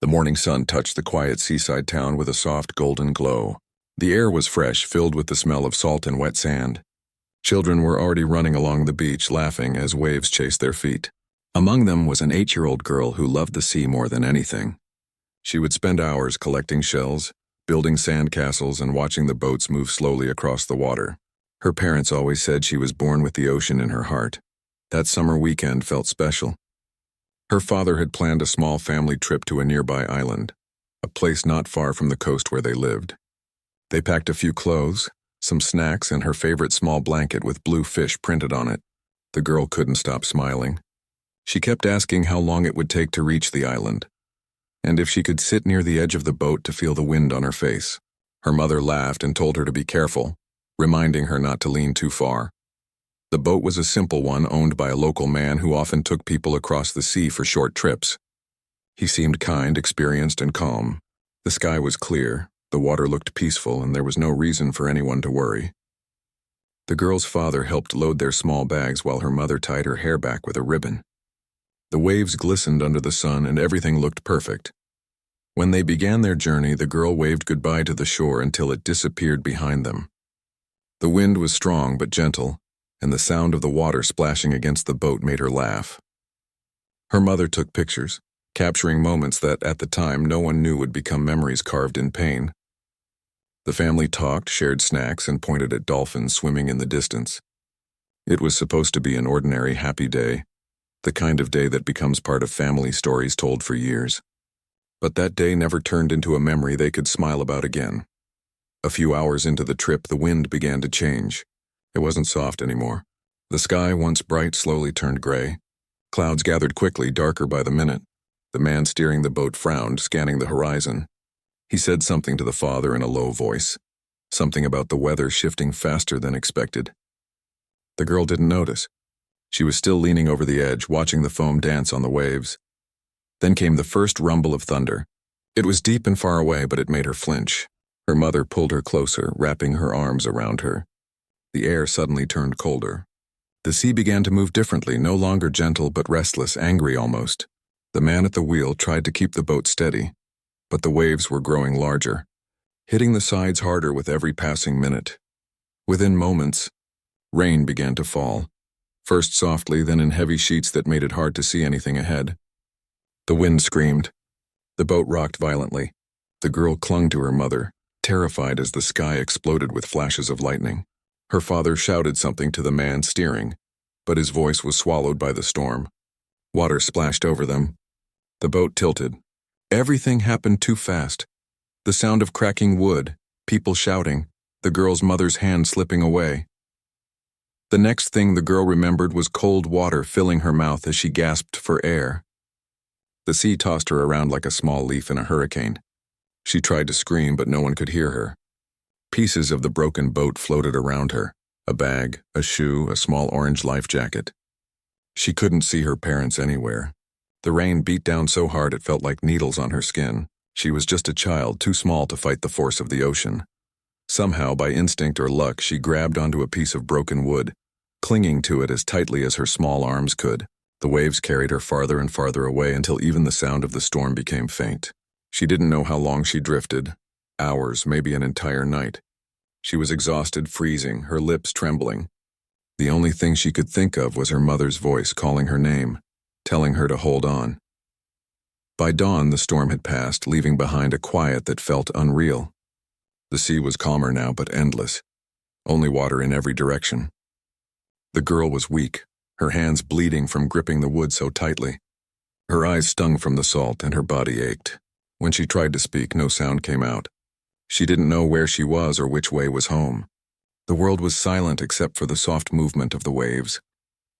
The morning sun touched the quiet seaside town with a soft golden glow. The air was fresh, filled with the smell of salt and wet sand. Children were already running along the beach, laughing as waves chased their feet. Among them was an 8-year-old girl who loved the sea more than anything. She would spend hours collecting shells, building sand castles, and watching the boats move slowly across the water. Her parents always said she was born with the ocean in her heart. That summer weekend felt special. Her father had planned a small family trip to a nearby island, a place not far from the coast where they lived. They packed a few clothes, some snacks, and her favorite small blanket with blue fish printed on it. The girl couldn't stop smiling. She kept asking how long it would take to reach the island, and if she could sit near the edge of the boat to feel the wind on her face. Her mother laughed and told her to be careful, reminding her not to lean too far. The boat was a simple one owned by a local man who often took people across the sea for short trips. He seemed kind, experienced, and calm. The sky was clear, the water looked peaceful, and there was no reason for anyone to worry. The girl's father helped load their small bags while her mother tied her hair back with a ribbon. The waves glistened under the sun and everything looked perfect. When they began their journey, the girl waved goodbye to the shore until it disappeared behind them. The wind was strong but gentle, and the sound of the water splashing against the boat made her laugh. Her mother took pictures, capturing moments that, at the time, no one knew would become memories carved in pain. The family talked, shared snacks, and pointed at dolphins swimming in the distance. It was supposed to be an ordinary, happy day, the kind of day that becomes part of family stories told for years. But that day never turned into a memory they could smile about again. A few hours into the trip, the wind began to change. It wasn't soft anymore. The sky, once bright, slowly turned gray. Clouds gathered quickly, darker by the minute. The man steering the boat frowned, scanning the horizon. He said something to the father in a low voice, something about the weather shifting faster than expected. The girl didn't notice. She was still leaning over the edge, watching the foam dance on the waves. Then came the first rumble of thunder. It was deep and far away, but it made her flinch. Her mother pulled her closer, wrapping her arms around her. The air suddenly turned colder. The sea began to move differently, no longer gentle but restless, angry almost. The man at the wheel tried to keep the boat steady, but the waves were growing larger, hitting the sides harder with every passing minute. Within moments, rain began to fall, first softly, then in heavy sheets that made it hard to see anything ahead. The wind screamed. The boat rocked violently. The girl clung to her mother, terrified as the sky exploded with flashes of lightning. Her father shouted something to the man steering, but his voice was swallowed by the storm. Water splashed over them. The boat tilted. Everything happened too fast. The sound of cracking wood, people shouting, the girl's mother's hand slipping away. The next thing the girl remembered was cold water filling her mouth as she gasped for air. The sea tossed her around like a small leaf in a hurricane. She tried to scream, but no one could hear her. Pieces of the broken boat floated around her, a bag, a shoe, a small orange life jacket. She couldn't see her parents anywhere. The rain beat down so hard it felt like needles on her skin. She was just a child, too small to fight the force of the ocean. Somehow, by instinct or luck, she grabbed onto a piece of broken wood, clinging to it as tightly as her small arms could. The waves carried her farther and farther away until even the sound of the storm became faint. She didn't know how long she drifted. Hours, maybe an entire night. She was exhausted, freezing, her lips trembling. The only thing she could think of was her mother's voice calling her name, telling her to hold on. By dawn, the storm had passed, leaving behind a quiet that felt unreal. The sea was calmer now, but endless. Only water in every direction. The girl was weak, her hands bleeding from gripping the wood so tightly. Her eyes stung from the salt and her body ached. When she tried to speak, no sound came out. She didn't know where she was or which way was home. The world was silent except for the soft movement of the waves.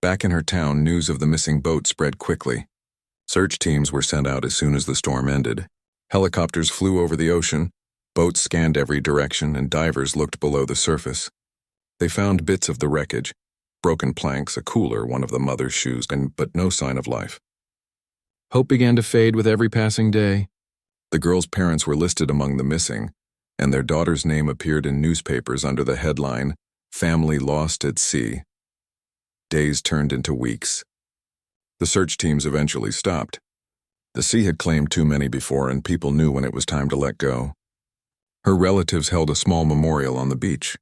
Back in her town, news of the missing boat spread quickly. Search teams were sent out as soon as the storm ended. Helicopters flew over the ocean, boats scanned every direction, and divers looked below the surface. They found bits of the wreckage, broken planks, a cooler, one of the mother's shoes, but no sign of life. Hope began to fade with every passing day. The girl's parents were listed among the missing, and their daughter's name appeared in newspapers under the headline, "Family Lost at Sea." Days turned into weeks. The search teams eventually stopped. The sea had claimed too many before, and people knew when it was time to let go. Her relatives held a small memorial on the beach.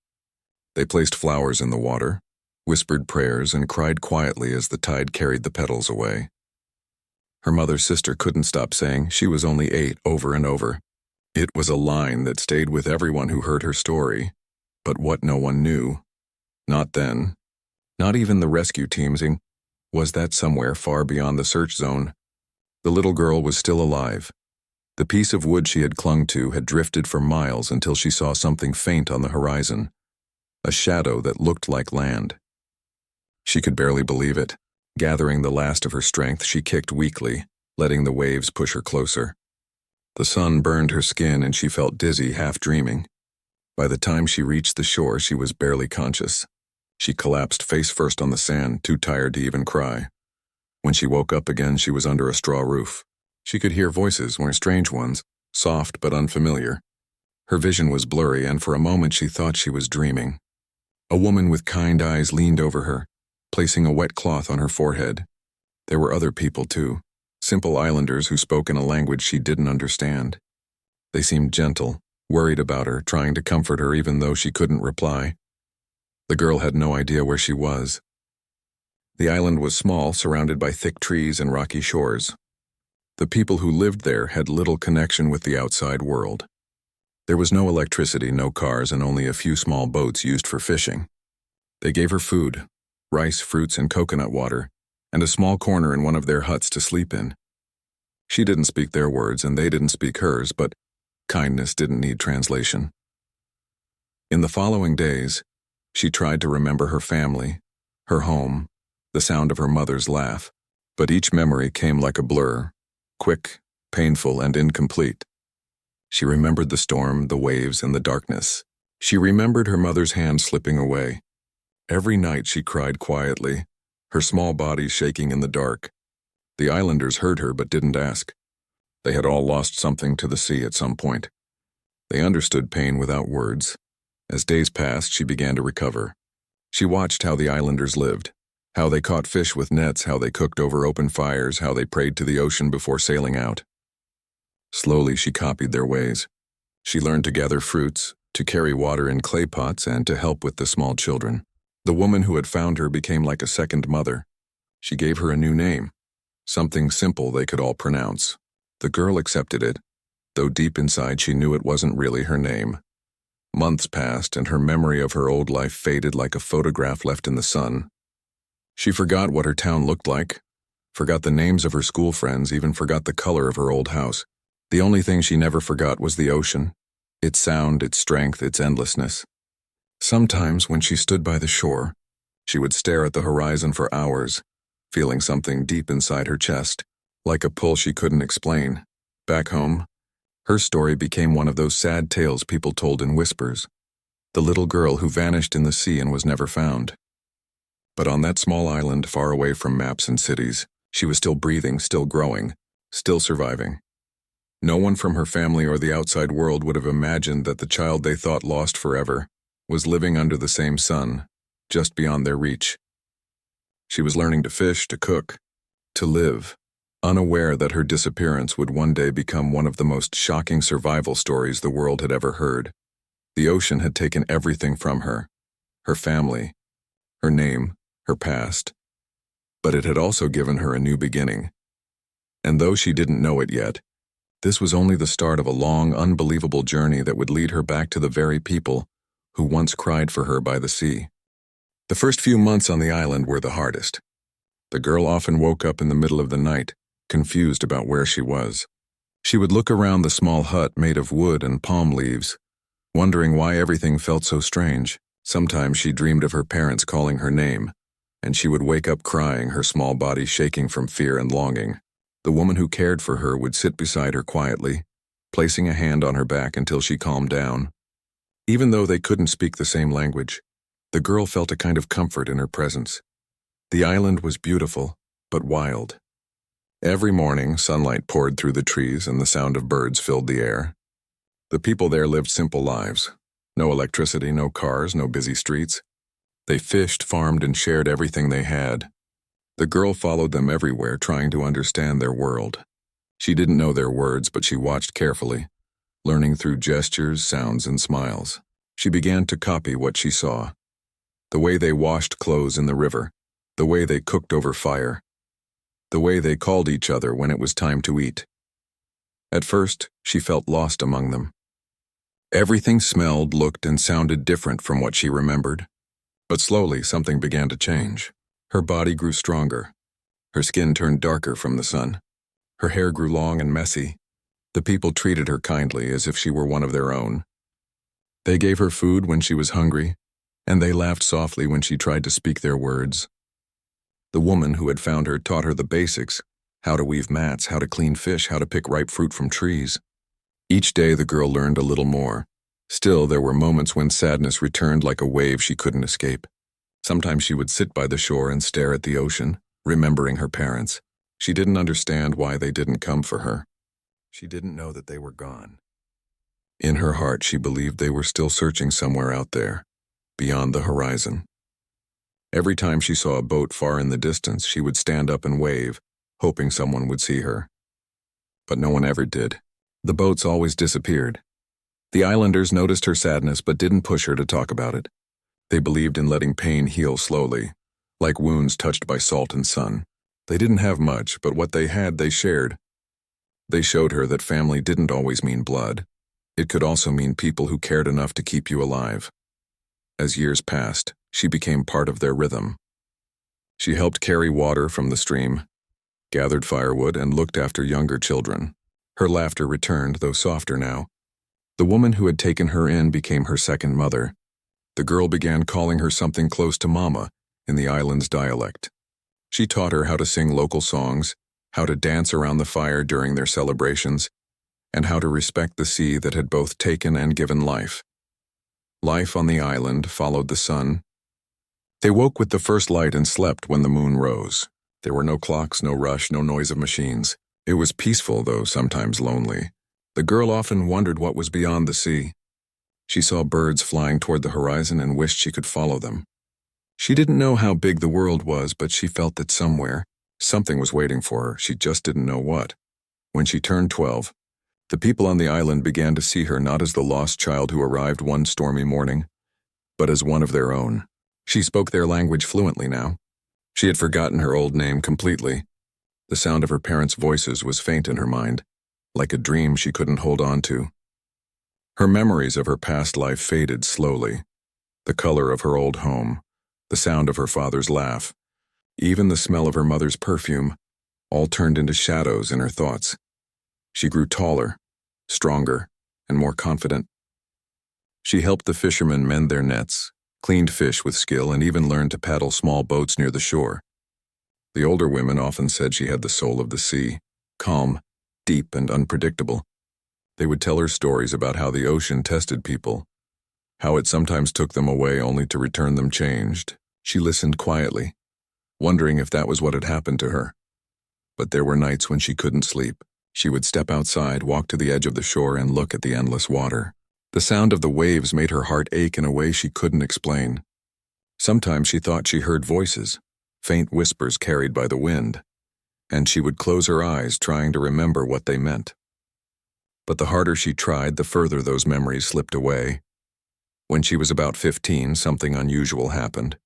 They placed flowers in the water, whispered prayers, and cried quietly as the tide carried the petals away. Her mother's sister couldn't stop saying she was only 8 over and over. It was a line that stayed with everyone who heard her story. But what no one knew, not then, not even the rescue teams, was that somewhere far beyond the search zone, the little girl was still alive. The piece of wood she had clung to had drifted for miles until she saw something faint on the horizon, a shadow that looked like land. She could barely believe it. Gathering the last of her strength, she kicked weakly, letting the waves push her closer. The sun burned her skin and she felt dizzy, half dreaming. By the time she reached the shore, she was barely conscious. She collapsed face first on the sand, too tired to even cry. When she woke up again, she was under a straw roof. She could hear voices, strange ones, soft but unfamiliar. Her vision was blurry, and for a moment she thought she was dreaming. A woman with kind eyes leaned over her, placing a wet cloth on her forehead. There were other people too, simple islanders who spoke in a language she didn't understand. They seemed gentle, worried about her, trying to comfort her even though she couldn't reply. The girl had no idea where she was. The island was small, surrounded by thick trees and rocky shores. The people who lived there had little connection with the outside world. There was no electricity, no cars, and only a few small boats used for fishing. They gave her food, rice, fruits, and coconut water, and a small corner in one of their huts to sleep in. She didn't speak their words, and they didn't speak hers, but kindness didn't need translation. In the following days, she tried to remember her family, her home, the sound of her mother's laugh, but each memory came like a blur, quick, painful, and incomplete. She remembered the storm, the waves, and the darkness. She remembered her mother's hand slipping away. Every night she cried quietly, her small body shaking in the dark. The islanders heard her but didn't ask. They had all lost something to the sea at some point. They understood pain without words. As days passed, she began to recover. She watched how the islanders lived, how they caught fish with nets, how they cooked over open fires, how they prayed to the ocean before sailing out. Slowly she copied their ways. She learned to gather fruits, to carry water in clay pots, and to help with the small children. The woman who had found her became like a second mother. She gave her a new name, something simple they could all pronounce. The girl accepted it, though deep inside she knew it wasn't really her name. Months passed, and her memory of her old life faded like a photograph left in the sun. She forgot what her town looked like, forgot the names of her school friends, even forgot the color of her old house. The only thing she never forgot was the ocean, its sound, its strength, its endlessness. Sometimes when she stood by the shore, she would stare at the horizon for hours, feeling something deep inside her chest, like a pull she couldn't explain. Back home, her story became one of those sad tales people told in whispers, the little girl who vanished in the sea and was never found. But on that small island, far away from maps and cities, she was still breathing, still growing, still surviving. No one from her family or the outside world would have imagined that the child they thought lost forever was living under the same sun, just beyond their reach. She was learning to fish, to cook, to live, unaware that her disappearance would one day become one of the most shocking survival stories the world had ever heard. The ocean had taken everything from her, her family, her name, her past, but it had also given her a new beginning. And though she didn't know it yet, this was only the start of a long, unbelievable journey that would lead her back to the very people who once cried for her by the sea. The first few months on the island were the hardest. The girl often woke up in the middle of the night, confused about where she was. She would look around the small hut made of wood and palm leaves, wondering why everything felt so strange. Sometimes she dreamed of her parents calling her name, and she would wake up crying, her small body shaking from fear and longing. The woman who cared for her would sit beside her quietly, placing a hand on her back until she calmed down. Even though they couldn't speak the same language, the girl felt a kind of comfort in her presence. The island was beautiful, but wild. Every morning, sunlight poured through the trees and the sound of birds filled the air. The people there lived simple lives. No electricity, no cars, no busy streets. They fished, farmed, and shared everything they had. The girl followed them everywhere, trying to understand their world. She didn't know their words, but she watched carefully, learning through gestures, sounds, and smiles. She began to copy what she saw. The way they washed clothes in the river, the way they cooked over fire, the way they called each other when it was time to eat. At first, she felt lost among them. Everything smelled, looked, and sounded different from what she remembered. But slowly, something began to change. Her body grew stronger. Her skin turned darker from the sun. Her hair grew long and messy. The people treated her kindly, as if she were one of their own. They gave her food when she was hungry, and they laughed softly when she tried to speak their words. The woman who had found her taught her the basics: how to weave mats, how to clean fish, how to pick ripe fruit from trees. Each day the girl learned a little more. Still, there were moments when sadness returned like a wave she couldn't escape. Sometimes she would sit by the shore and stare at the ocean, remembering her parents. She didn't understand why they didn't come for her. She didn't know that they were gone. In her heart, she believed they were still searching somewhere out there, beyond the horizon. Every time she saw a boat far in the distance, she would stand up and wave, hoping someone would see her. But no one ever did. The boats always disappeared. The islanders noticed her sadness but didn't push her to talk about it. They believed in letting pain heal slowly, like wounds touched by salt and sun. They didn't have much, but what they had, they shared. They showed her that family didn't always mean blood. It could also mean people who cared enough to keep you alive. As years passed, she became part of their rhythm. She helped carry water from the stream, gathered firewood, and looked after younger children. Her laughter returned, though softer now. The woman who had taken her in became her second mother. The girl began calling her something close to Mama in the island's dialect. She taught her how to sing local songs, how to dance around the fire during their celebrations, and how to respect the sea that had both taken and given life. Life on the island followed the sun. They woke with the first light and slept when the moon rose. There were no clocks, no rush, no noise of machines. It was peaceful, though sometimes lonely. The girl often wondered what was beyond the sea. She saw birds flying toward the horizon and wished she could follow them. She didn't know how big the world was, but she felt that somewhere, something was waiting for her. She just didn't know what. When she turned 12, the people on the island began to see her not as the lost child who arrived one stormy morning, but as one of their own. She spoke their language fluently now. She had forgotten her old name completely. The sound of her parents' voices was faint in her mind, like a dream she couldn't hold on to. Her memories of her past life faded slowly. The color of her old home, the sound of her father's laugh, even the smell of her mother's perfume, all turned into shadows in her thoughts. She grew taller, stronger, and more confident. She helped the fishermen mend their nets, cleaned fish with skill, and even learned to paddle small boats near the shore. The older women often said she had the soul of the sea, calm, deep, and unpredictable. They would tell her stories about how the ocean tested people, how it sometimes took them away only to return them changed. She listened quietly, wondering if that was what had happened to her. But there were nights when she couldn't sleep. She would step outside, walk to the edge of the shore, and look at the endless water. The sound of the waves made her heart ache in a way she couldn't explain. Sometimes she thought she heard voices, faint whispers carried by the wind, and she would close her eyes trying to remember what they meant. But the harder she tried, the further those memories slipped away. When she was about 15, something unusual happened.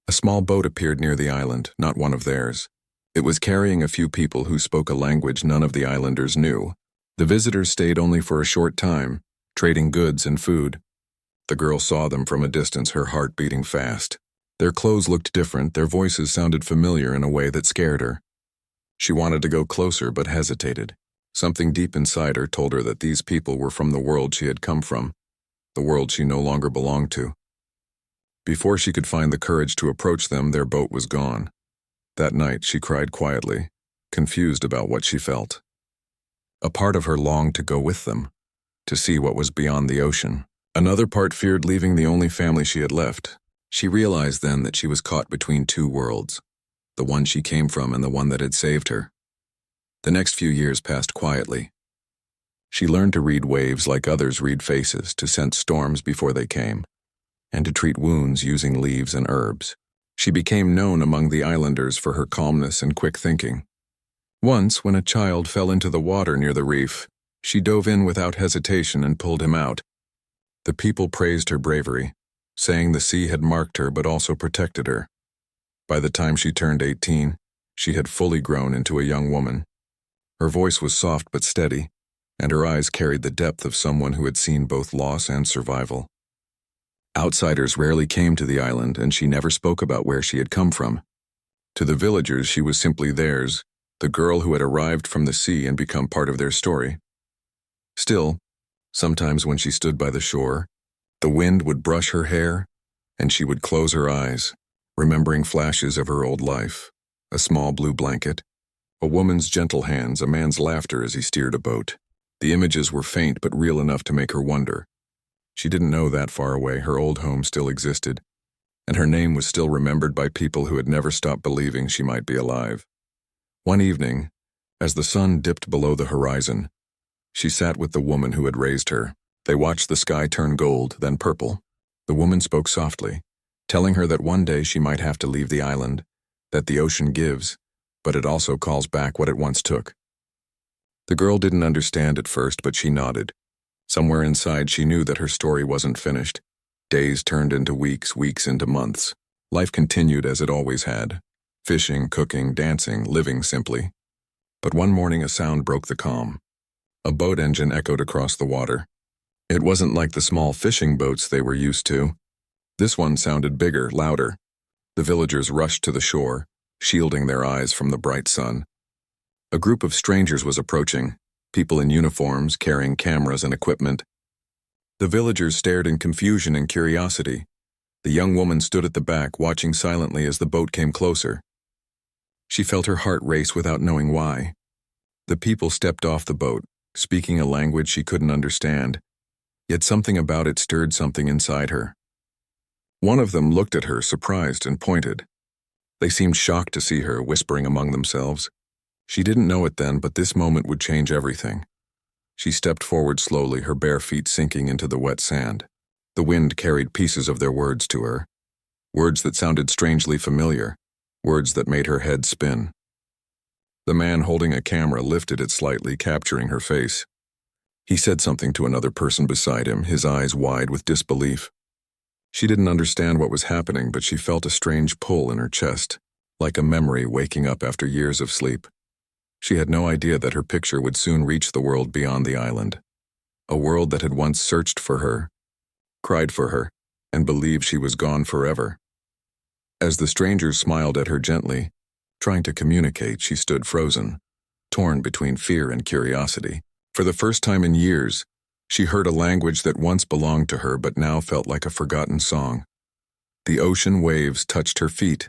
A small boat appeared near the island, not one of theirs. It was carrying a few people who spoke a language none of the islanders knew. The visitors stayed only for a short time, trading goods and food. The girl saw them from a distance, her heart beating fast. Their clothes looked different, their voices sounded familiar in a way that scared her. She wanted to go closer but hesitated. Something deep inside her told her that these people were from the world she had come from, the world she no longer belonged to. Before she could find the courage to approach them, their boat was gone. That night, she cried quietly, confused about what she felt. A part of her longed to go with them, to see what was beyond the ocean. Another part feared leaving the only family she had left. She realized then that she was caught between two worlds, the one she came from and the one that had saved her. The next few years passed quietly. She learned to read waves like others read faces, to sense storms before they came, and to treat wounds using leaves and herbs. She became known among the islanders for her calmness and quick thinking. Once, when a child fell into the water near the reef, she dove in without hesitation and pulled him out. The people praised her bravery, saying the sea had marked her but also protected her. By the time she turned 18, she had fully grown into a young woman. Her voice was soft but steady, and her eyes carried the depth of someone who had seen both loss and survival. Outsiders rarely came to the island, and she never spoke about where she had come from. To the villagers, she was simply theirs, the girl who had arrived from the sea and become part of their story. Still, sometimes when she stood by the shore, the wind would brush her hair, and she would close her eyes, remembering flashes of her old life, a small blue blanket, a woman's gentle hands, a man's laughter as he steered a boat. The images were faint but real enough to make her wonder. She didn't know that far away her old home still existed, and her name was still remembered by people who had never stopped believing she might be alive. One evening, as the sun dipped below the horizon, she sat with the woman who had raised her. They watched the sky turn gold, then purple. The woman spoke softly, telling her that one day she might have to leave the island, that the ocean gives, but it also calls back what it once took. The girl didn't understand at first, but she nodded. Somewhere inside she knew that her story wasn't finished. Days turned into weeks, weeks into months. Life continued as it always had. Fishing, cooking, dancing, living simply. But one morning a sound broke the calm. A boat engine echoed across the water. It wasn't like the small fishing boats they were used to. This one sounded bigger, louder. The villagers rushed to the shore, shielding their eyes from the bright sun. A group of strangers was approaching, people in uniforms carrying cameras and equipment. The villagers stared in confusion and curiosity. The young woman stood at the back, watching silently as the boat came closer. She felt her heart race without knowing why. The people stepped off the boat, speaking a language she couldn't understand, yet something about it stirred something inside her. One of them looked at her, surprised, and pointed. They seemed shocked to see her, whispering among themselves. She didn't know it then, but this moment would change everything. She stepped forward slowly, her bare feet sinking into the wet sand. The wind carried pieces of their words to her. Words that sounded strangely familiar, words that made her head spin. The man holding a camera lifted it slightly, capturing her face. He said something to another person beside him, his eyes wide with disbelief. She didn't understand what was happening, but she felt a strange pull in her chest, like a memory waking up after years of sleep. She had no idea that her picture would soon reach the world beyond the island, a world that had once searched for her, cried for her, and believed she was gone forever. As the strangers smiled at her gently, trying to communicate, she stood frozen, torn between fear and curiosity. For the first time in years, she heard a language that once belonged to her but now felt like a forgotten song. The ocean waves touched her feet,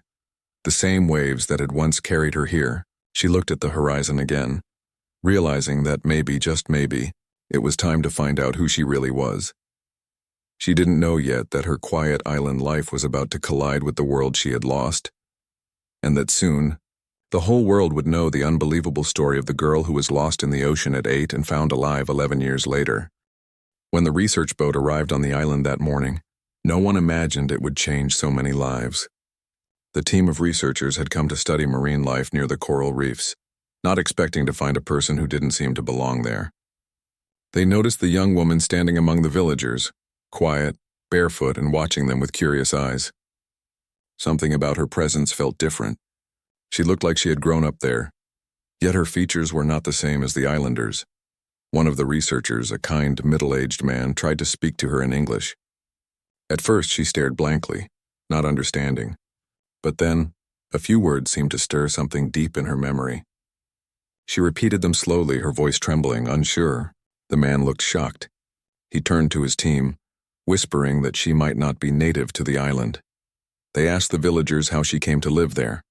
the same waves that had once carried her here. She looked at the horizon again, realizing that maybe, just maybe, it was time to find out who she really was. She didn't know yet that her quiet island life was about to collide with the world she had lost, and that soon, the whole world would know the unbelievable story of the girl who was lost in the ocean at 8 and found alive 11 years later. When the research boat arrived on the island that morning, no one imagined it would change so many lives. The team of researchers had come to study marine life near the coral reefs, not expecting to find a person who didn't seem to belong there. They noticed the young woman standing among the villagers, quiet, barefoot, and watching them with curious eyes. Something about her presence felt different. She looked like she had grown up there, yet her features were not the same as the islanders. One of the researchers, a kind, middle-aged man, tried to speak to her in English. At first she stared blankly, not understanding. But then, a few words seemed to stir something deep in her memory. She repeated them slowly, her voice trembling, unsure. The man looked shocked. He turned to his team, whispering that she might not be native to the island. They asked the villagers how she came to live there.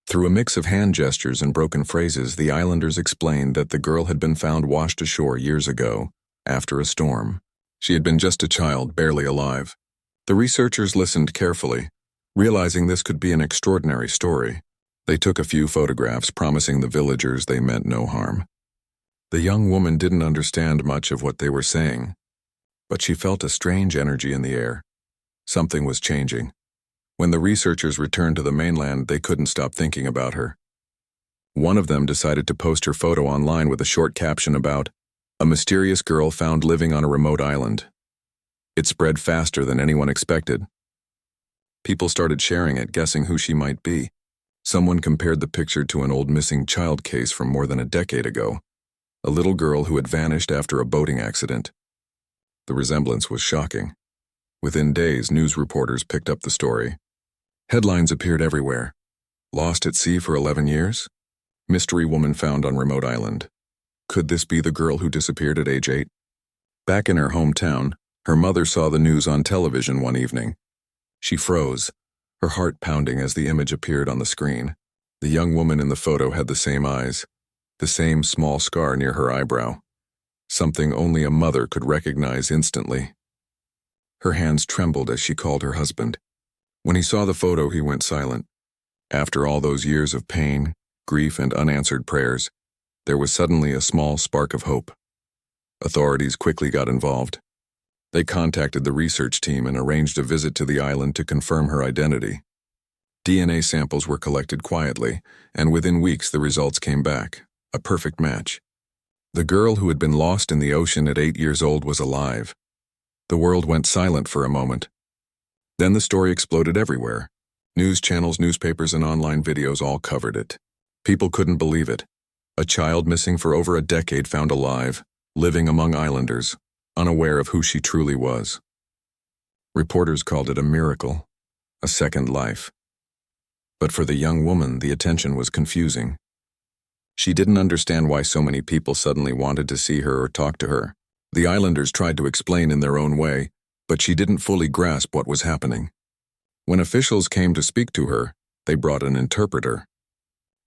Through a mix of hand gestures and broken phrases, the islanders explained that the girl had been found washed ashore years ago, after a storm. She had been just a child, barely alive. The researchers listened carefully, realizing this could be an extraordinary story. They took a few photographs, promising the villagers they meant no harm. The young woman didn't understand much of what they were saying, but she felt a strange energy in the air. Something was changing. When the researchers returned to the mainland, they couldn't stop thinking about her. One of them decided to post her photo online with a short caption about a mysterious girl found living on a remote island. It spread faster than anyone expected. People started sharing it, guessing who she might be. Someone compared the picture to an old missing child case from more than a decade ago, a little girl who had vanished after a boating accident. The resemblance was shocking. Within days, news reporters picked up the story. Headlines appeared everywhere. Lost at sea for 11 years? Mystery woman found on remote island. Could this be the girl who disappeared at age 8? Back in her hometown, her mother saw the news on television one evening. She froze, her heart pounding as the image appeared on the screen. The young woman in the photo had the same eyes, the same small scar near her eyebrow, something only a mother could recognize instantly. Her hands trembled as she called her husband. When he saw the photo, he went silent. After all those years of pain, grief, and unanswered prayers, there was suddenly a small spark of hope. Authorities quickly got involved. They contacted the research team and arranged a visit to the island to confirm her identity. DNA samples were collected quietly, and within weeks the results came back, a perfect match. The girl who had been lost in the ocean at 8 years old was alive. The world went silent for a moment. Then the story exploded everywhere. News channels, newspapers, and online videos all covered it. People couldn't believe it. A child missing for over a decade found alive, living among islanders, unaware of who she truly was. Reporters called it a miracle, a second life. But for the young woman, the attention was confusing. She didn't understand why so many people suddenly wanted to see her or talk to her. The islanders tried to explain in their own way, but she didn't fully grasp what was happening. When officials came to speak to her, they brought an interpreter.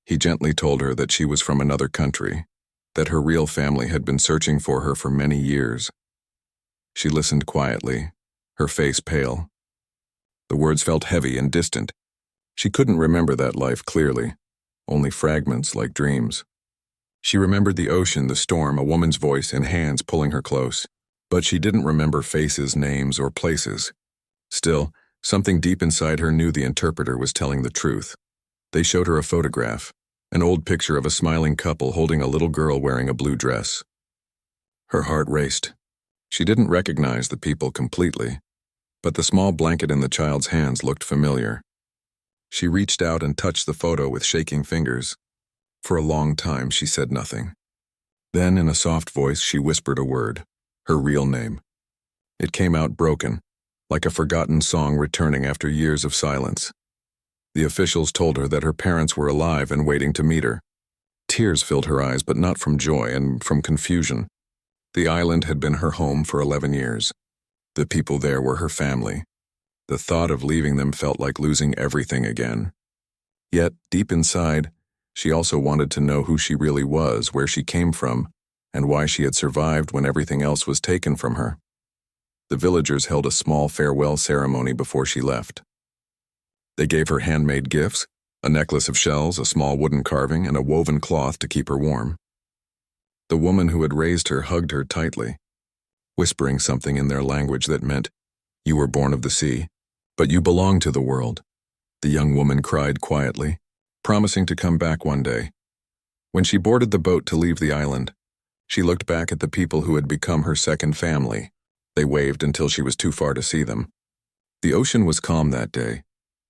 He gently told her that she was from another country, that her real family had been searching for her for many years. She listened quietly, her face pale. The words felt heavy and distant. She couldn't remember that life clearly, only fragments like dreams. She remembered the ocean, the storm, a woman's voice, and hands pulling her close. But she didn't remember faces, names, or places. Still, something deep inside her knew the interpreter was telling the truth. They showed her a photograph, an old picture of a smiling couple holding a little girl wearing a blue dress. Her heart raced. She didn't recognize the people completely, but the small blanket in the child's hands looked familiar. She reached out and touched the photo with shaking fingers. For a long time, she said nothing. Then, in a soft voice, she whispered a word, her real name. It came out broken, like a forgotten song returning after years of silence. The officials told her that her parents were alive and waiting to meet her. Tears filled her eyes, but not from joy and from confusion. The island had been her home for 11 years. The people there were her family. The thought of leaving them felt like losing everything again. Yet, deep inside, she also wanted to know who she really was, where she came from, and why she had survived when everything else was taken from her. The villagers held a small farewell ceremony before she left. They gave her handmade gifts, a necklace of shells, a small wooden carving, and a woven cloth to keep her warm. The woman who had raised her hugged her tightly, whispering something in their language that meant, "You were born of the sea, but you belong to the world." The young woman cried quietly, promising to come back one day. When she boarded the boat to leave the island, she looked back at the people who had become her second family. They waved until she was too far to see them. The ocean was calm that day,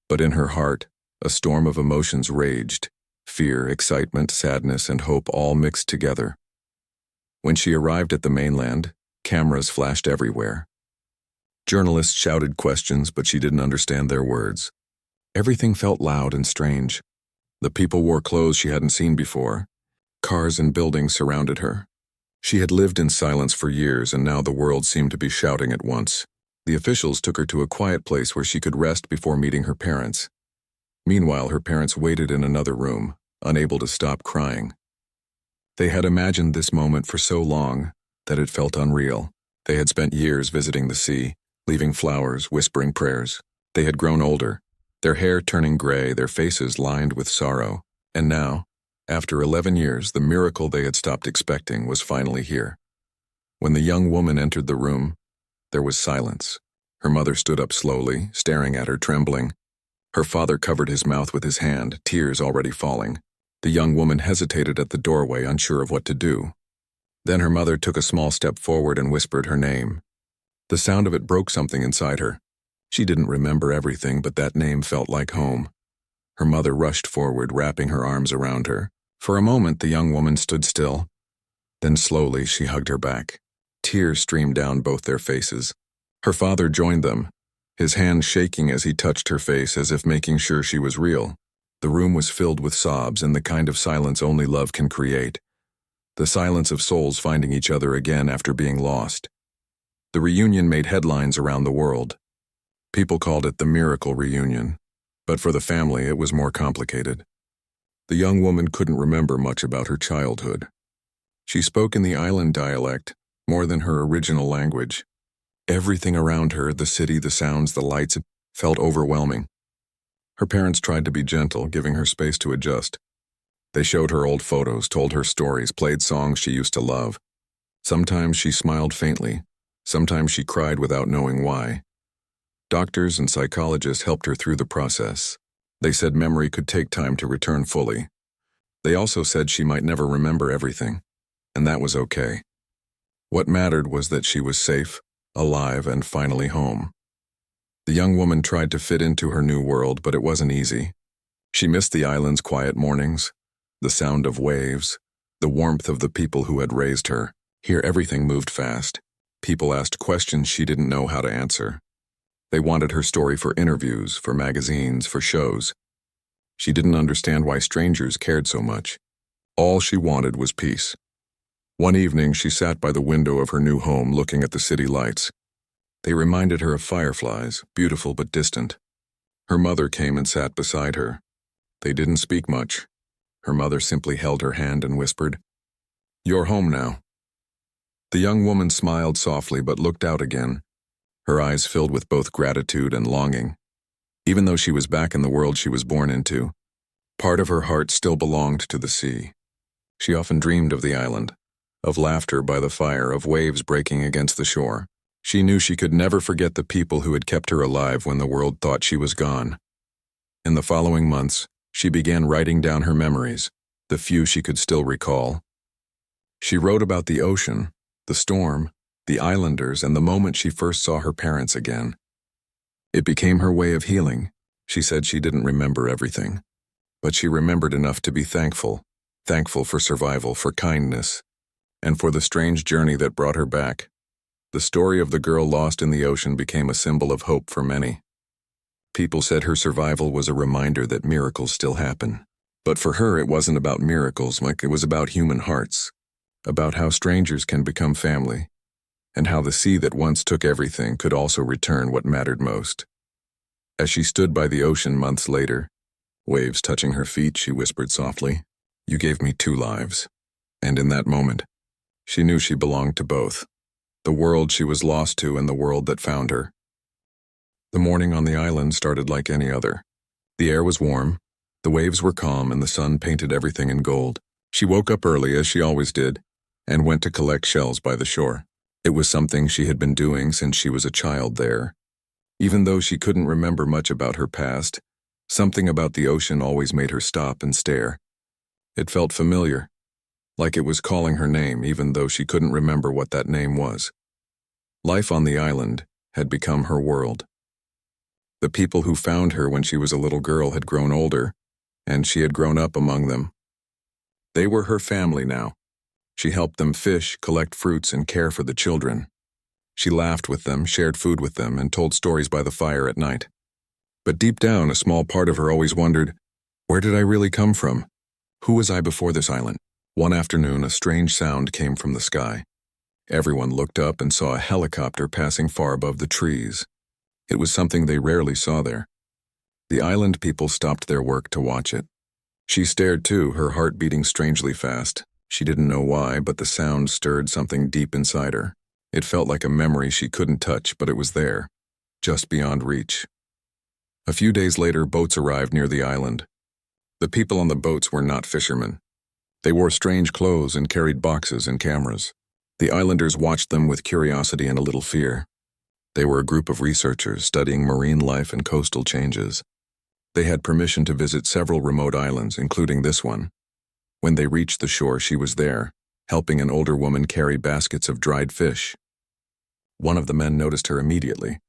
but in her heart, a storm of emotions raged. Fear, excitement, sadness, and hope all mixed together. When she arrived at the mainland, cameras flashed everywhere. Journalists shouted questions, but she didn't understand their words. Everything felt loud and strange. The people wore clothes she hadn't seen before. Cars and buildings surrounded her. She had lived in silence for years, and now the world seemed to be shouting at once. The officials took her to a quiet place where she could rest before meeting her parents. Meanwhile, her parents waited in another room, unable to stop crying. They had imagined this moment for so long that it felt unreal. They had spent years visiting the sea, leaving flowers, whispering prayers. They had grown older, their hair turning gray, their faces lined with sorrow. And now, after 11 years, the miracle they had stopped expecting was finally here. When the young woman entered the room, there was silence. Her mother stood up slowly, staring at her, trembling. Her father covered his mouth with his hand, tears already falling. The young woman hesitated at the doorway, unsure of what to do. Then her mother took a small step forward and whispered her name. The sound of it broke something inside her. She didn't remember everything, but that name felt like home. Her mother rushed forward, wrapping her arms around her. For a moment, the young woman stood still. Then slowly, she hugged her back. Tears streamed down both their faces. Her father joined them, his hand shaking as he touched her face as if making sure she was real. The room was filled with sobs and the kind of silence only love can create. The silence of souls finding each other again after being lost. The reunion made headlines around the world. People called it the miracle reunion, but for the family it was more complicated. The young woman couldn't remember much about her childhood. She spoke in the island dialect, more than her original language. Everything around her, the city, the sounds, the lights, felt overwhelming. Her parents tried to be gentle, giving her space to adjust. They showed her old photos, told her stories, played songs she used to love. Sometimes she smiled faintly. Sometimes she cried without knowing why. Doctors and psychologists helped her through the process. They said memory could take time to return fully. They also said she might never remember everything, and that was okay. What mattered was that she was safe, alive, and finally home. The young woman tried to fit into her new world, but it wasn't easy. She missed the island's quiet mornings, the sound of waves, the warmth of the people who had raised her. Here everything moved fast. People asked questions she didn't know how to answer. They wanted her story for interviews, for magazines, for shows. She didn't understand why strangers cared so much. All she wanted was peace. One evening, she sat by the window of her new home looking at the city lights. They reminded her of fireflies, beautiful but distant. Her mother came and sat beside her. They didn't speak much. Her mother simply held her hand and whispered, "You're home now." The young woman smiled softly but looked out again, her eyes filled with both gratitude and longing. Even though she was back in the world she was born into, part of her heart still belonged to the sea. She often dreamed of the island, of laughter by the fire, of waves breaking against the shore. She knew she could never forget the people who had kept her alive when the world thought she was gone. In the following months, she began writing down her memories, the few she could still recall. She wrote about the ocean, the storm, the islanders, and the moment she first saw her parents again. It became her way of healing. She said she didn't remember everything, but she remembered enough to be thankful for survival, for kindness, and for the strange journey that brought her back. The story of the girl lost in the ocean became a symbol of hope for many. People said her survival was a reminder that miracles still happen. But for her, it wasn't about miracles, Mike. It was about human hearts, about how strangers can become family, and how the sea that once took everything could also return what mattered most. As she stood by the ocean months later, waves touching her feet, she whispered softly, "You gave me 2 lives." And in that moment, she knew she belonged to both, the world she was lost to and the world that found her. The morning on the island started like any other. The air was warm, the waves were calm, and the sun painted everything in gold. She woke up early, as she always did, and went to collect shells by the shore. It was something she had been doing since she was a child there. Even though she couldn't remember much about her past, something about the ocean always made her stop and stare. It felt familiar, like it was calling her name, even though she couldn't remember what that name was. Life on the island had become her world. The people who found her when she was a little girl had grown older, and she had grown up among them. They were her family now. She helped them fish, collect fruits, and care for the children. She laughed with them, shared food with them, and told stories by the fire at night. But deep down, a small part of her always wondered, where did I really come from? Who was I before this island? One afternoon, a strange sound came from the sky. Everyone looked up and saw a helicopter passing far above the trees. It was something they rarely saw there. The island people stopped their work to watch it. She stared too, her heart beating strangely fast. She didn't know why, but the sound stirred something deep inside her. It felt like a memory she couldn't touch, but it was there, just beyond reach. A few days later, boats arrived near the island. The people on the boats were not fishermen. They wore strange clothes and carried boxes and cameras. The islanders watched them with curiosity and a little fear. They were a group of researchers studying marine life and coastal changes. They had permission to visit several remote islands, including this one. When they reached the shore, she was there, helping an older woman carry baskets of dried fish. One of the men noticed her immediately.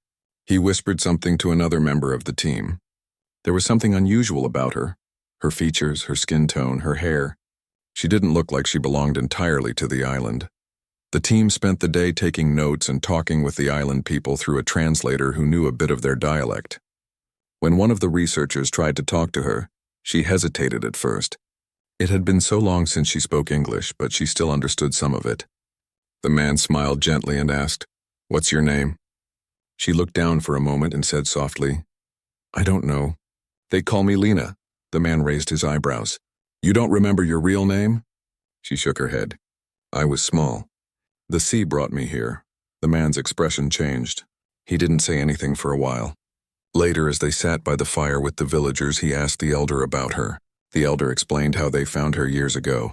He whispered something to another member of the team. There was something unusual about her. Her features, her skin tone, her hair. She didn't look like she belonged entirely to the island. The team spent the day taking notes and talking with the island people through a translator who knew a bit of their dialect. When one of the researchers tried to talk to her, she hesitated at first. It had been so long since she spoke English, but she still understood some of it. The man smiled gently and asked, "What's your name?" She looked down for a moment and said softly, "I don't know. They call me Lena." The man raised his eyebrows. "You don't remember your real name?" She shook her head. "I was small. The sea brought me here." The man's expression changed. He didn't say anything for a while. Later, as they sat by the fire with the villagers, he asked the elder about her. The elder explained how they found her years ago,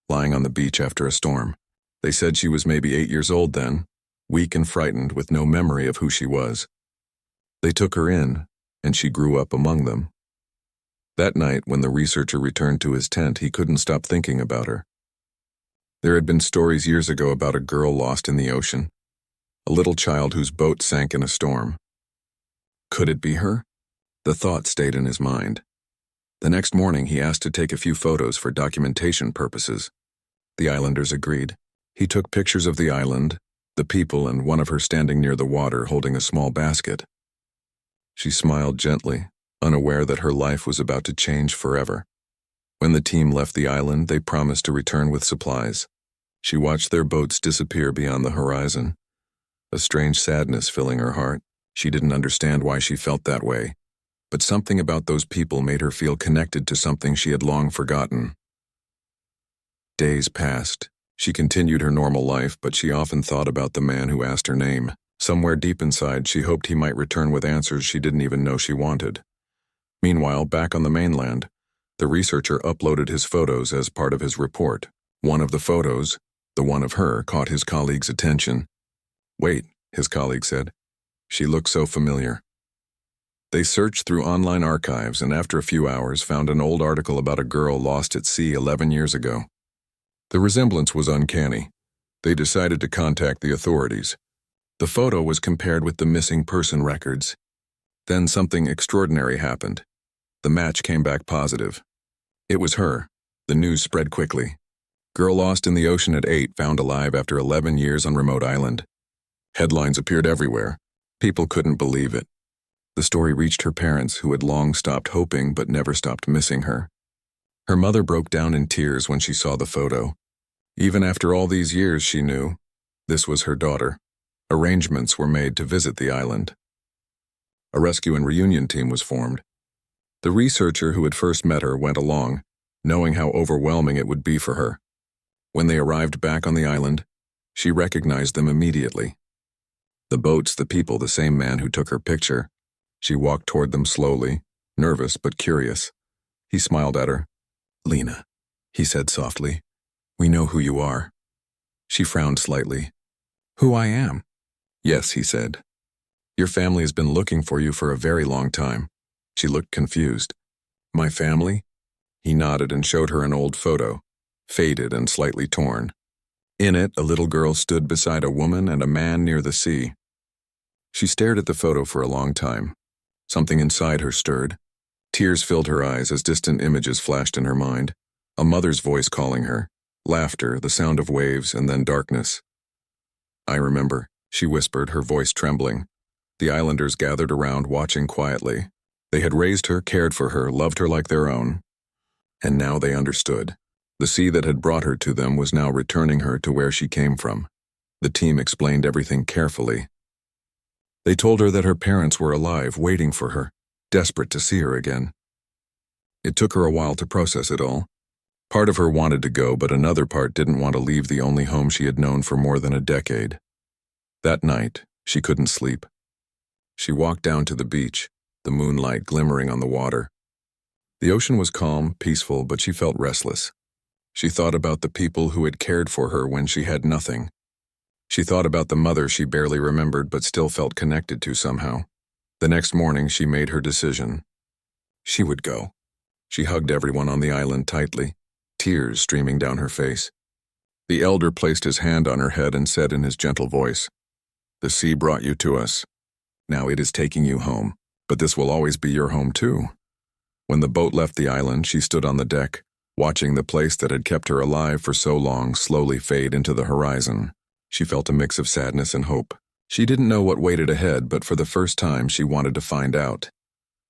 lying on the beach after a storm. They said she was maybe 8 years old then, weak and frightened with no memory of who she was. They took her in, and she grew up among them. That night, when the researcher returned to his tent, he couldn't stop thinking about her. There had been stories years ago about a girl lost in the ocean, a little child whose boat sank in a storm. Could it be her? The thought stayed in his mind. The next morning, he asked to take a few photos for documentation purposes. The islanders agreed. He took pictures of the island, the people, and one of her standing near the water holding a small basket. She smiled gently, unaware that her life was about to change forever. When the team left the island, they promised to return with supplies. She watched their boats disappear beyond the horizon, a strange sadness filling her heart. She didn't understand why she felt that way, but something about those people made her feel connected to something she had long forgotten. Days passed. She continued her normal life, but she often thought about the man who asked her name. Somewhere deep inside, she hoped he might return with answers she didn't even know she wanted. Meanwhile, back on the mainland, the researcher uploaded his photos as part of his report. One of the photos, the one of her, caught his colleague's attention. "Wait," his colleague said. "She looks so familiar." They searched through online archives and after a few hours found an old article about a girl lost at sea 11 years ago. The resemblance was uncanny. They decided to contact the authorities. The photo was compared with the missing person records. Then something extraordinary happened. The match came back positive. It was her. The news spread quickly. Girl lost in the ocean at 8, found alive after 11 years on remote island. Headlines appeared everywhere. People couldn't believe it. The story reached her parents, who had long stopped hoping but never stopped missing her. Her mother broke down in tears when she saw the photo. Even after all these years, she knew this was her daughter. Arrangements were made to visit the island. A rescue and reunion team was formed. The researcher who had first met her went along, knowing how overwhelming it would be for her. When they arrived back on the island, she recognized them immediately. The boats, the people, the same man who took her picture. She walked toward them slowly, nervous but curious. He smiled at her. "Lena," he said softly, "we know who you are." She frowned slightly. "Who I am?" "Yes," he said. "Your family has been looking for you for a very long time." She looked confused. "My family?" He nodded and showed her an old photo, faded and slightly torn. In it, a little girl stood beside a woman and a man near the sea. She stared at the photo for a long time. Something inside her stirred. Tears filled her eyes as distant images flashed in her mind. A mother's voice calling her, laughter, the sound of waves, and then darkness. "I remember," she whispered, her voice trembling. The islanders gathered around, watching quietly. They had raised her, cared for her, loved her like their own. And now they understood. The sea that had brought her to them was now returning her to where she came from. The team explained everything carefully. They told her that her parents were alive, waiting for her, desperate to see her again. It took her a while to process it all. Part of her wanted to go, but another part didn't want to leave the only home she had known for more than a decade. That night, she couldn't sleep. She walked down to the beach, the moonlight glimmering on the water. The ocean was calm, peaceful, but she felt restless. She thought about the people who had cared for her when she had nothing. She thought about the mother she barely remembered but still felt connected to somehow. The next morning, she made her decision. She would go. She hugged everyone on the island tightly. tears streaming down her face. The elder placed his hand on her head and said in his gentle voice, "The sea brought you to us. Now it is taking you home, but this will always be your home too." When the boat left the island, she stood on the deck, watching the place that had kept her alive for so long slowly fade into the horizon. She felt a mix of sadness and hope. She didn't know what waited ahead, but for the first time she wanted to find out.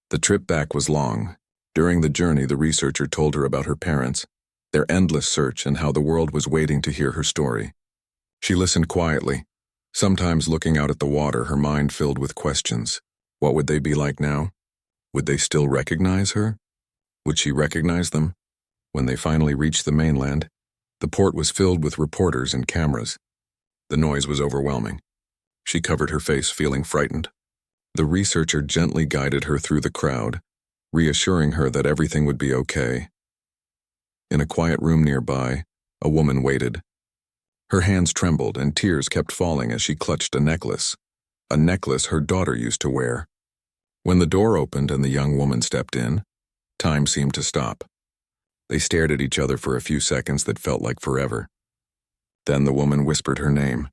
The trip back was long. During the journey, the researcher told her about her parents, their endless search, and how the world was waiting to hear her story. She listened quietly, sometimes looking out at the water, her mind filled with questions. What would they be like now? Would they still recognize her? Would she recognize them? When they finally reached the mainland, the port was filled with reporters and cameras. The noise was overwhelming. She covered her face, feeling frightened. The researcher gently guided her through the crowd, reassuring her that everything would be okay. In a quiet room nearby, a woman waited. Her hands trembled and tears kept falling as she clutched a necklace her daughter used to wear. When the door opened and the young woman stepped in, time seemed to stop. They stared at each other for a few seconds that felt like forever. Then the woman whispered her name.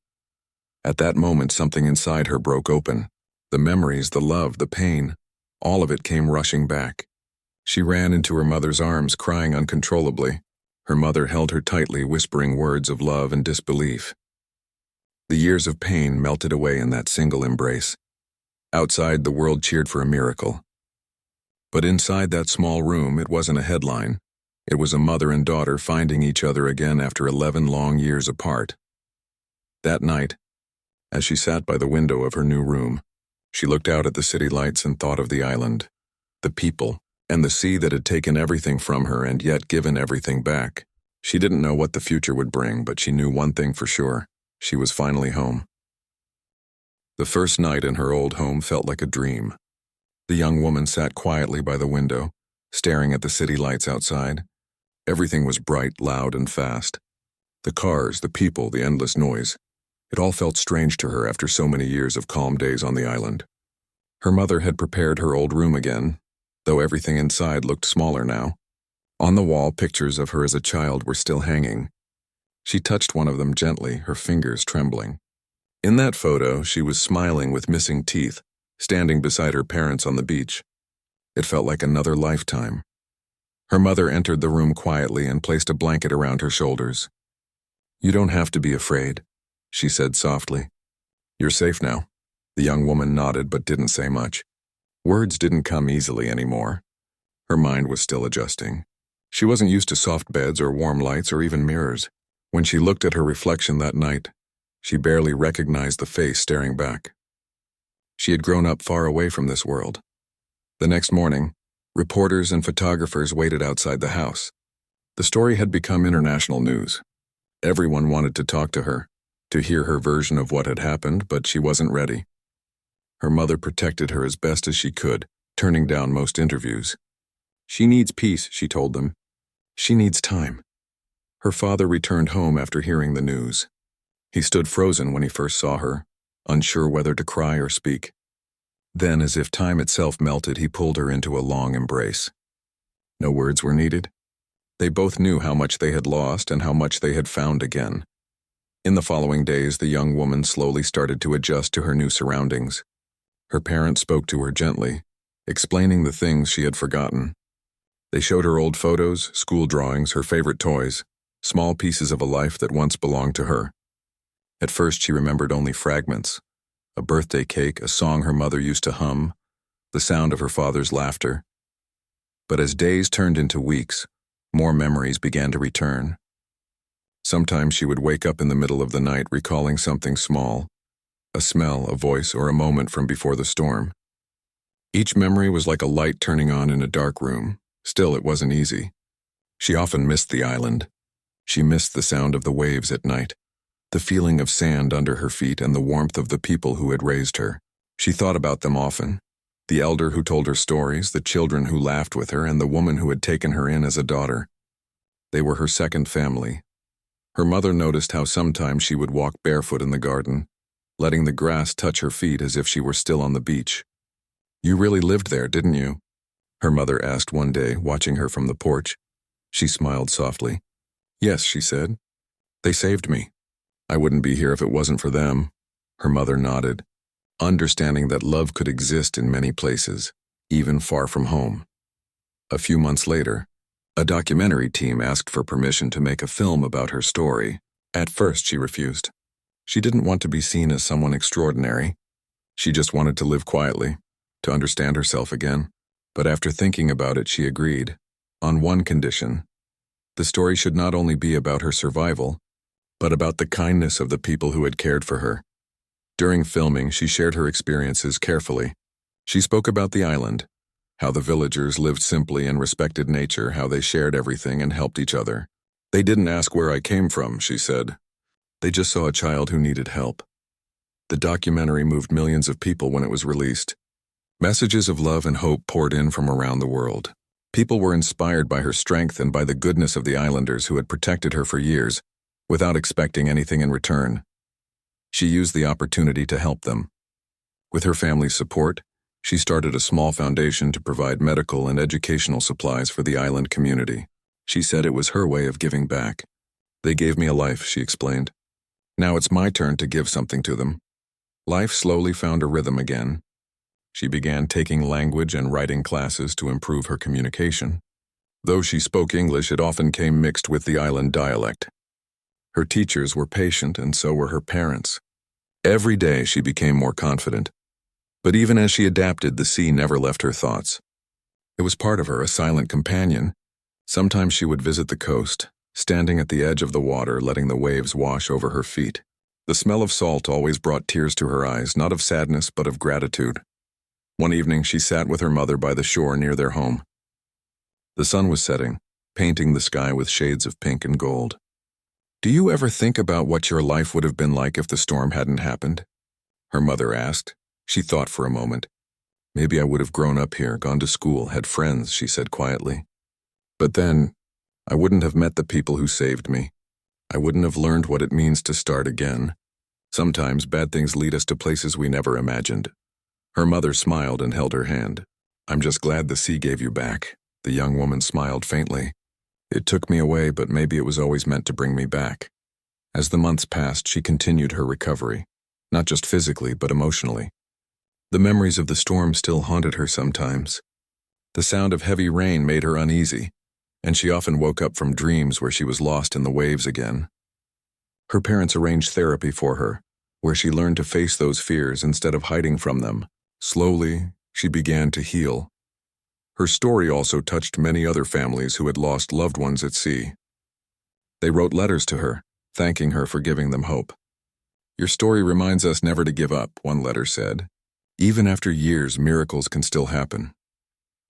At that moment, something inside her broke open. The memories, the love, the pain, all of it came rushing back. She ran into her mother's arms, crying uncontrollably. Her mother held her tightly, whispering words of love and disbelief. The years of pain melted away in that single embrace. Outside, the world cheered for a miracle. But inside that small room, it wasn't a headline. It was a mother and daughter finding each other again after 11 long years apart. That night, as she sat by the window of her new room, she looked out at the city lights and thought of the island, the people, and the sea that had taken everything from her and yet given everything back. She didn't know what the future would bring, but she knew one thing for sure: she was finally home. The first night in her old home felt like a dream. The young woman sat quietly by the window, staring at the city lights outside. Everything was bright, loud, and fast. The cars, the people, the endless noise. It all felt strange to her after so many years of calm days on the island. Her mother had prepared her old room again, though everything inside looked smaller now. On the wall, pictures of her as a child were still hanging. She touched one of them gently, her fingers trembling. In that photo, she was smiling with missing teeth, standing beside her parents on the beach. It felt like another lifetime. Her mother entered the room quietly and placed a blanket around her shoulders. "You don't have to be afraid," she said softly. "You're safe now." The young woman nodded but didn't say much. Words didn't come easily anymore. Her mind was still adjusting. She wasn't used to soft beds or warm lights or even mirrors. When she looked at her reflection that night, she barely recognized the face staring back. She had grown up far away from this world. The next morning, reporters and photographers waited outside the house. The story had become international news. Everyone wanted to talk to her, to hear her version of what had happened, but she wasn't ready. Her mother protected her as best as she could, turning down most interviews. "She needs peace," she told them. "She needs time." Her father returned home after hearing the news. He stood frozen when he first saw her, unsure whether to cry or speak. Then, as if time itself melted, he pulled her into a long embrace. No words were needed. They both knew how much they had lost and how much they had found again. In the following days, the young woman slowly started to adjust to her new surroundings. Her parents spoke to her gently, explaining the things she had forgotten. They showed her old photos, school drawings, her favorite toys, small pieces of a life that once belonged to her. At first, she remembered only fragments: a birthday cake, a song her mother used to hum, the sound of her father's laughter. But as days turned into weeks, more memories began to return. Sometimes she would wake up in the middle of the night recalling something small, a smell, a voice, or a moment from before the storm. Each memory was like a light turning on in a dark room. Still, it wasn't easy. She often missed the island. She missed the sound of the waves at night, the feeling of sand under her feet, and the warmth of the people who had raised her. She thought about them often: the elder who told her stories, the children who laughed with her, and the woman who had taken her in as a daughter. They were her second family. Her mother noticed how sometimes she would walk barefoot in the garden, letting the grass touch her feet as if she were still on the beach. "You really lived there, didn't you?" her mother asked one day, watching her from the porch. She smiled softly. Yes, she said. They saved me. I wouldn't be here if it wasn't for them. Her mother nodded, understanding that love could exist in many places, even far from home. A few months later, a documentary team asked for permission to make a film about her story. At first, she refused. She didn't want to be seen as someone extraordinary. She just wanted to live quietly, to understand herself again. But after thinking about it, she agreed, on one condition. The story should not only be about her survival, but about the kindness of the people who had cared for her. During filming, she shared her experiences carefully. She spoke about the island, how the villagers lived simply and respected nature, how they shared everything and helped each other. They didn't ask where I came from, she said. They just saw a child who needed help. The documentary moved millions of people when it was released. Messages of love and hope poured in from around the world. People were inspired by her strength and by the goodness of the islanders who had protected her for years, without expecting anything in return. She used the opportunity to help them. With her family's support, she started a small foundation to provide medical and educational supplies for the island community. She said it was her way of giving back. They gave me a life, she explained. Now it's my turn to give something to them. Life slowly found a rhythm again. She began taking language and writing classes to improve her communication. Though she spoke English, it often came mixed with the island dialect. Her teachers were patient, and so were her parents. Every day she became more confident. But even as she adapted, the sea never left her thoughts. It was part of her, a silent companion. Sometimes she would visit the coast, standing at the edge of the water, letting the waves wash over her feet. The smell of salt always brought tears to her eyes, not of sadness, but of gratitude. One evening, she sat with her mother by the shore near their home. The sun was setting, painting the sky with shades of pink and gold. Do you ever think about what your life would have been like if the storm hadn't happened? Her mother asked. She thought for a moment. Maybe I would have grown up here, gone to school, had friends, she said quietly. But then, I wouldn't have met the people who saved me. I wouldn't have learned what it means to start again. Sometimes bad things lead us to places we never imagined. Her mother smiled and held her hand. I'm just glad the sea gave you back. The young woman smiled faintly. It took me away, but maybe it was always meant to bring me back. As the months passed, she continued her recovery, not just physically, but emotionally. The memories of the storm still haunted her sometimes. The sound of heavy rain made her uneasy, and she often woke up from dreams where she was lost in the waves again. Her parents arranged therapy for her, where she learned to face those fears instead of hiding from them. Slowly, she began to heal. Her story also touched many other families who had lost loved ones at sea. They wrote letters to her, thanking her for giving them hope. Your story reminds us never to give up, one letter said. Even after years, miracles can still happen.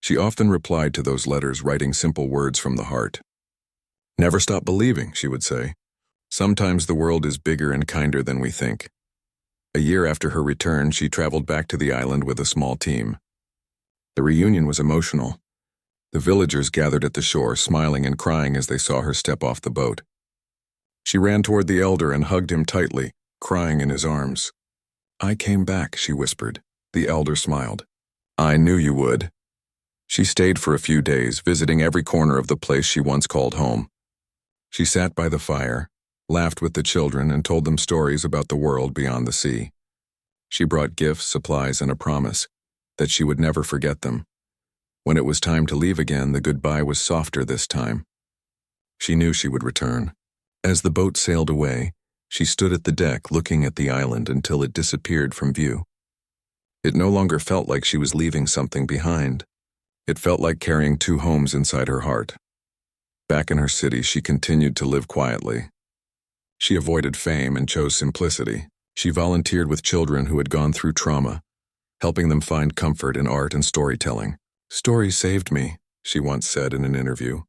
She often replied to those letters, writing simple words from the heart. Never stop believing, she would say. Sometimes the world is bigger and kinder than we think. A year after her return, she traveled back to the island with a small team. The reunion was emotional. The villagers gathered at the shore, smiling and crying as they saw her step off the boat. She ran toward the elder and hugged him tightly, crying in his arms. I came back, she whispered. The elder smiled. I knew you would. She stayed for a few days, visiting every corner of the place she once called home. She sat by the fire, laughed with the children, and told them stories about the world beyond the sea. She brought gifts, supplies, and a promise that she would never forget them. When it was time to leave again, the goodbye was softer this time. She knew she would return. As the boat sailed away, she stood at the deck looking at the island until it disappeared from view. It no longer felt like she was leaving something behind. It felt like carrying two homes inside her heart. Back in her city, she continued to live quietly. She avoided fame and chose simplicity. She volunteered with children who had gone through trauma, helping them find comfort in art and storytelling. Stories saved me, she once said in an interview.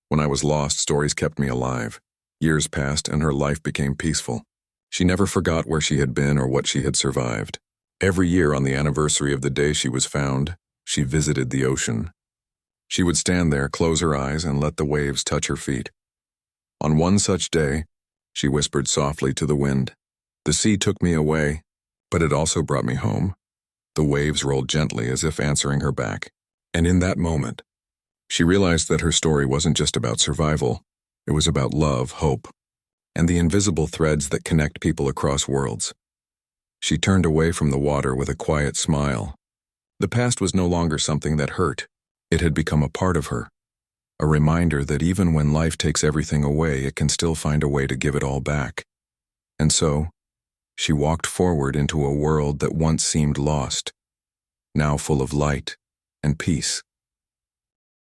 When I was lost, stories kept me alive. Years passed and her life became peaceful. She never forgot where she had been or what she had survived. Every year on the anniversary of the day she was found, she visited the ocean. She would stand there, close her eyes, and let the waves touch her feet. On one such day, she whispered softly to the wind, the sea took me away, but it also brought me home. The waves rolled gently as if answering her back. And in that moment, She realized that her story wasn't just about survival, it was about love, hope, and the invisible threads that connect people across worlds. She turned away from the water with a quiet smile. The past was no longer something that hurt. It had become a part of her, a reminder that even when life takes everything away, it can still find a way to give it all back. And so, she walked forward into a world that once seemed lost, now full of light and peace.